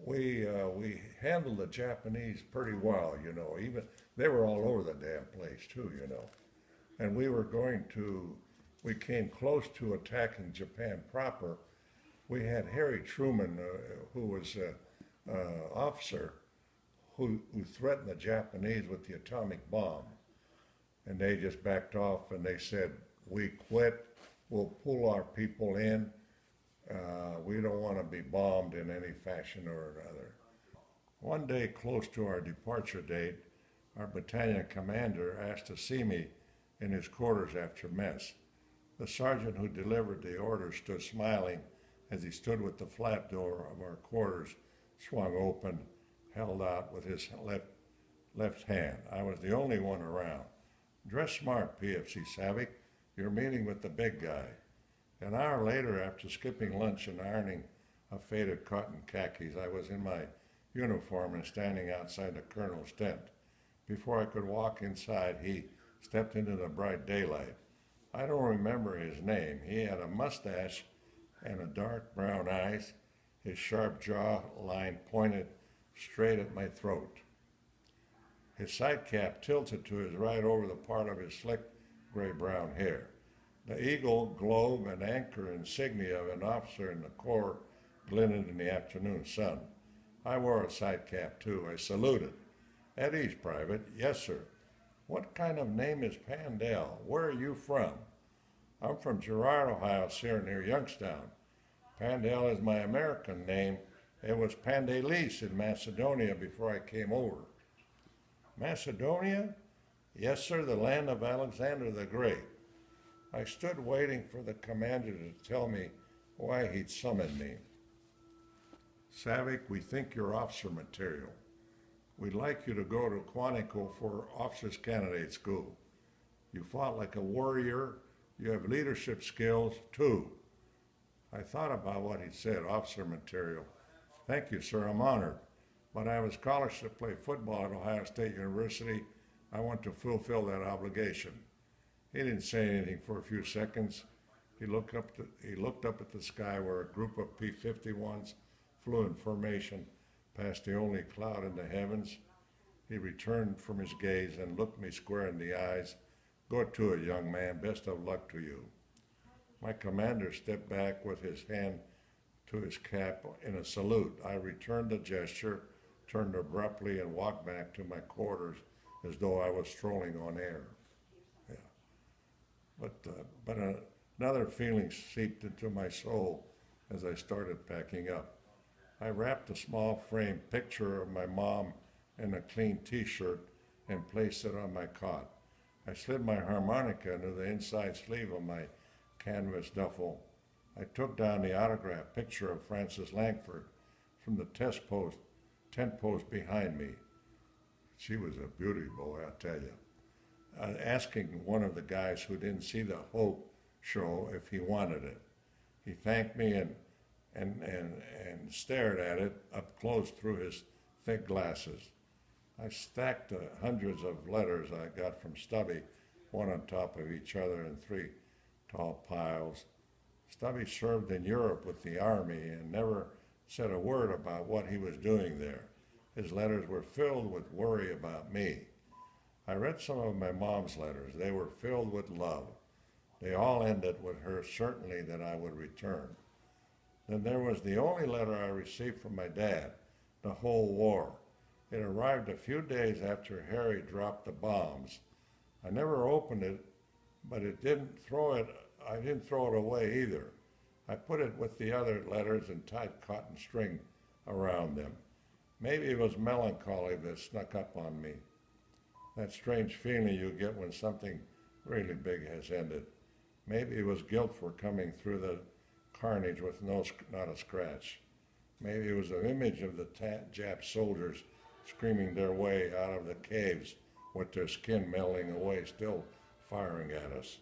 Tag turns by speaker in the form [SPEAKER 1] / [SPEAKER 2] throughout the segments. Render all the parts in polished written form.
[SPEAKER 1] we handled the Japanese pretty well, you know. Even they were all over the damn place too, you know. And we came close to attacking Japan proper. We had Harry Truman, who was an officer, who threatened the Japanese with the atomic bomb, and they just backed off and they said, "We quit. We'll pull our people in. We don't want to be bombed in any fashion or another." One day, close to our departure date, our battalion commander asked to see me in his quarters after mess. The sergeant who delivered the order stood smiling as he stood with the flat door of our quarters swung open, held out with his left hand. I was the only one around. "Dress smart, PFC Savic. You're meeting with the big guy." An hour later, after skipping lunch and ironing a faded cotton khakis, I was in my uniform and standing outside the colonel's tent. Before I could walk inside, he stepped into the bright daylight. I don't remember his name. He had a mustache and a dark brown eyes. His sharp jaw line pointed straight at my throat. His side cap tilted to his right over the part of his slick gray-brown hair. The eagle, globe, and anchor insignia of an officer in the Corps glinted in the afternoon sun. I wore a side cap too. I saluted. "At ease, Private." "Yes, sir." "What kind of name is Pandel? Where are you from?" "I'm from Girard, Ohio, sir, near Youngstown." "Pandel is my American name. It was Pandelis in Macedonia before I came over." "Macedonia?" "Yes, sir, the land of Alexander the Great." I stood waiting for the commander to tell me why he'd summoned me. "Savic, we think you're officer material. We'd like you to go to Quantico for officers candidate school. You fought like a warrior. You have leadership skills, too." I thought about what he said, officer material. "Thank you, sir, I'm honored. But I have a scholarship to play football at Ohio State University. I want to fulfill that obligation." He didn't say anything for a few seconds. He looked up at the sky where a group of P-51s flew in formation past the only cloud in the heavens. He returned from his gaze and looked me square in the eyes. "Go to it, young man. Best of luck to you." My commander stepped back with his hand to his cap in a salute. I returned the gesture, turned abruptly, and walked back to my quarters as though I was strolling on air. Yeah. But another feeling seeped into my soul as I started packing up. I wrapped a small framed picture of my mom in a clean T-shirt and placed it on my cot. I slid my harmonica into the inside sleeve of my canvas duffel. I took down the autographed picture of Frances Langford from the tent post behind me. She was a beauty, boy, I tell you. Asking one of the guys who didn't see the Hope show if he wanted it. He thanked me and stared at it up close through his thick glasses. I stacked the hundreds of letters I got from Stubby, one on top of each other in three tall piles. Stubby served in Europe with the Army and never said a word about what he was doing there. His letters were filled with worry about me. I read some of my mom's letters. They were filled with love. They all ended with her certainly that I would return. Then there was the only letter I received from my dad, the whole war. It arrived a few days after Harry dropped the bombs. I never opened it, but I didn't throw it away either. I put it with the other letters and tied cotton string around them. Maybe it was melancholy that snuck up on me. That strange feeling you get when something really big has ended. Maybe it was guilt for coming through the carnage with not a scratch. Maybe it was an image of the Jap soldiers screaming their way out of the caves with their skin melting away, still firing at us.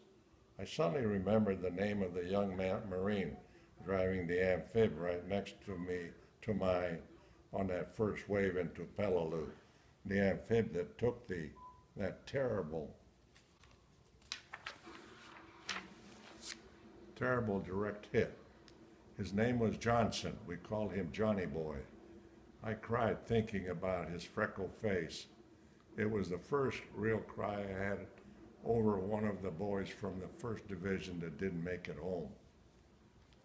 [SPEAKER 1] I suddenly remembered the name of the young Marine driving the amphib right next to mine on that first wave into Peleliu. The amphib that took that terrible direct hit. His name was Johnson. We called him Johnny Boy. I cried thinking about his freckled face. It was the first real cry I had over one of the boys from the first division that didn't make it home.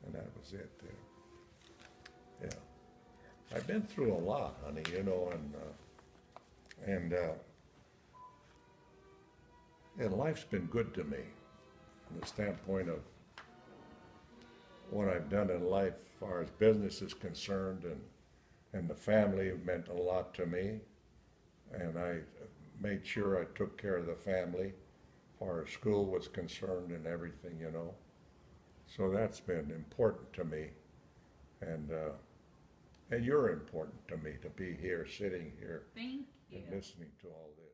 [SPEAKER 1] And that was it there. Yeah. I've been through a lot, honey, you know, and life's been good to me from the standpoint of what I've done in life as far as business is concerned, and the family meant a lot to me, and I made sure I took care of the family as far as school was concerned and everything, you know. So that's been important to me, and you're important to me to be here, sitting here,
[SPEAKER 2] Thank you.
[SPEAKER 1] and listening to all this.